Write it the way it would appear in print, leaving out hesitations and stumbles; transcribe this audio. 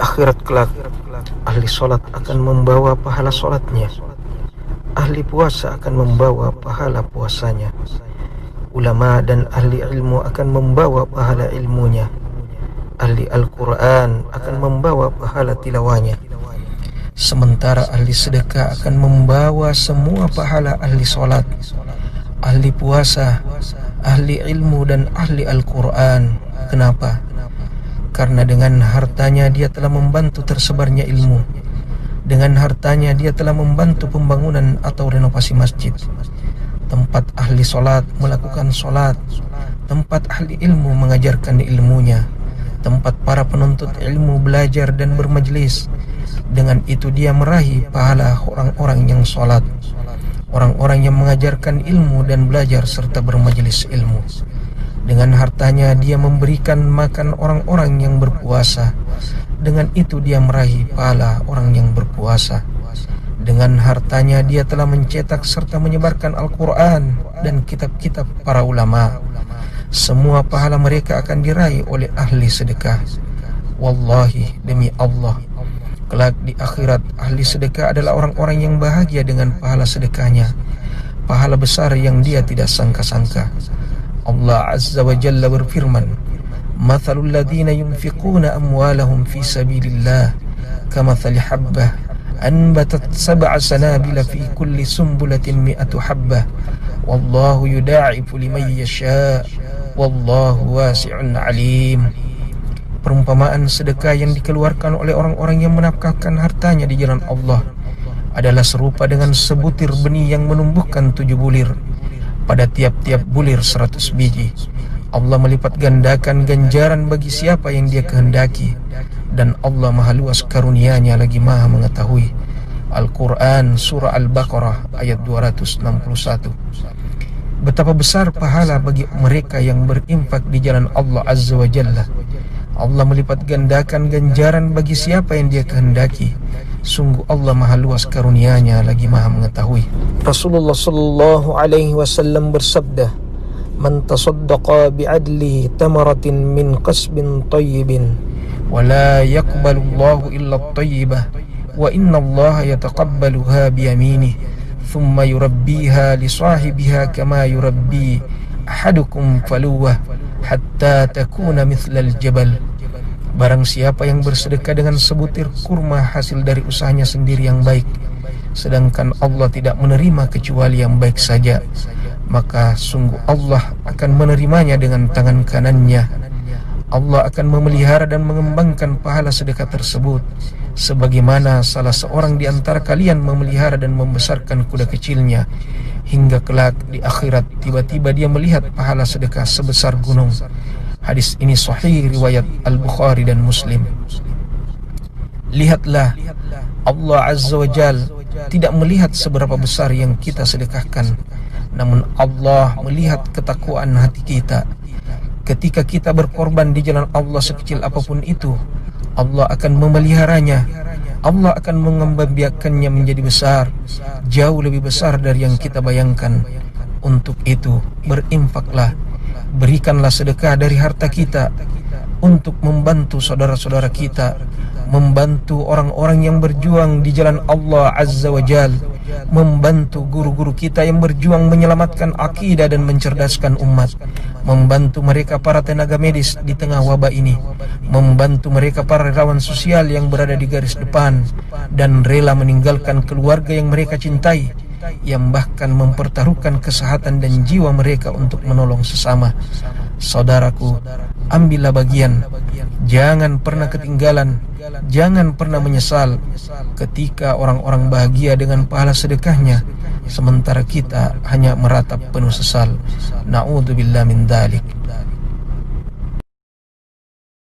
akhirat kelak, ahli solat akan membawa pahala solatnya, ahli puasa akan membawa pahala puasanya, ulama dan ahli ilmu akan membawa pahala ilmunya, ahli Al-Quran akan membawa pahala tilawahnya, sementara ahli sedekah akan membawa semua pahala ahli solat, ahli puasa, ahli ilmu dan ahli Al-Quran. Kenapa? Karena dengan hartanya dia telah membantu tersebarnya ilmu. Dengan hartanya dia telah membantu pembangunan atau renovasi masjid. Tempat ahli solat melakukan solat. Tempat ahli ilmu mengajarkan ilmunya. Tempat para penuntut ilmu belajar dan bermajlis. Dengan itu dia meraih pahala orang-orang yang solat, orang-orang yang mengajarkan ilmu dan belajar serta bermajlis ilmu. Dengan hartanya dia memberikan makan orang-orang yang berpuasa. Dengan itu dia meraih pahala orang yang berpuasa. Dengan hartanya dia telah mencetak serta menyebarkan Al-Quran dan kitab-kitab para ulama. Semua pahala mereka akan diraih oleh ahli sedekah. Wallahi, demi Allah, kelak di akhirat ahli sedekah adalah orang-orang yang bahagia dengan pahala sedekahnya, pahala besar yang dia tidak sangka-sangka. Allah Azza wa Jalla berfirman, "Mathalul ladzina yunfiquna amwalahum fi sabilillah kamathali habbah anbatat sab'a sanabila fi kulli sumbulatin mi'atu habbah wallahu yudha'ifu liman yasha' wallahu wasi'un alim." Perumpamaan sedekah yang dikeluarkan oleh orang-orang yang menafkahkan hartanya di jalan Allah adalah serupa dengan sebutir benih yang menumbuhkan 7 bulir. Pada tiap-tiap bulir 100 biji. Allah melipat gandakan ganjaran bagi siapa yang dia kehendaki. Dan Allah maha luas karunia-Nya lagi maha mengetahui. Al-Quran Surah Al-Baqarah ayat 261. Betapa besar pahala bagi mereka yang berinfak di jalan Allah Azza wa Jalla. Allah melipat gandakan ganjaran bagi siapa yang dia kehendaki. Sungguh Allah maha luas karunia-Nya lagi maha mengetahui. Rasulullah sallallahu alaihi wasallam bersabda, "Man tasaddaqa bi'adli tamaratin min qasbin tayyibin wa la yaqbalu Allahu illa at-tayyibah wa inna Allah yataqabbaluha bi yaminihi thumma yurabbiha li sahibiha kama yurabbi ahadukum faluwah hatta takuna mithlal jabal." Barang siapa yang bersedekah dengan sebutir kurma hasil dari usahanya sendiri yang baik, sedangkan Allah tidak menerima kecuali yang baik saja, maka sungguh Allah akan menerimanya dengan tangan kanannya. Allah akan memelihara dan mengembangkan pahala sedekah tersebut, sebagaimana salah seorang di antara kalian memelihara dan membesarkan kuda kecilnya, hingga kelak di akhirat tiba-tiba dia melihat pahala sedekah sebesar gunung. Hadis ini sahih riwayat Al-Bukhari dan Muslim. Lihatlah, Allah Azza wa Jal tidak melihat seberapa besar yang kita sedekahkan, namun Allah melihat ketakwaan hati kita. Ketika kita berkorban di jalan Allah sekecil apapun itu, Allah akan memeliharanya. Allah akan mengembangbiakannya menjadi besar, jauh lebih besar dari yang kita bayangkan. Untuk itu, berinfaklah, berikanlah sedekah dari harta kita untuk membantu saudara-saudara kita, membantu orang-orang yang berjuang di jalan Allah Azza wa Jal, membantu guru-guru kita yang berjuang menyelamatkan akidah dan mencerdaskan umat, membantu mereka para tenaga medis di tengah wabah ini, membantu mereka para relawan sosial yang berada di garis depan dan rela meninggalkan keluarga yang mereka cintai, yang bahkan mempertaruhkan kesehatan dan jiwa mereka untuk menolong sesama. Saudaraku, ambillah bagian, jangan pernah ketinggalan, jangan pernah menyesal ketika orang-orang bahagia dengan pahala sedekahnya, sementara kita hanya meratap penuh sesal. Na'udzubillah min dzalik.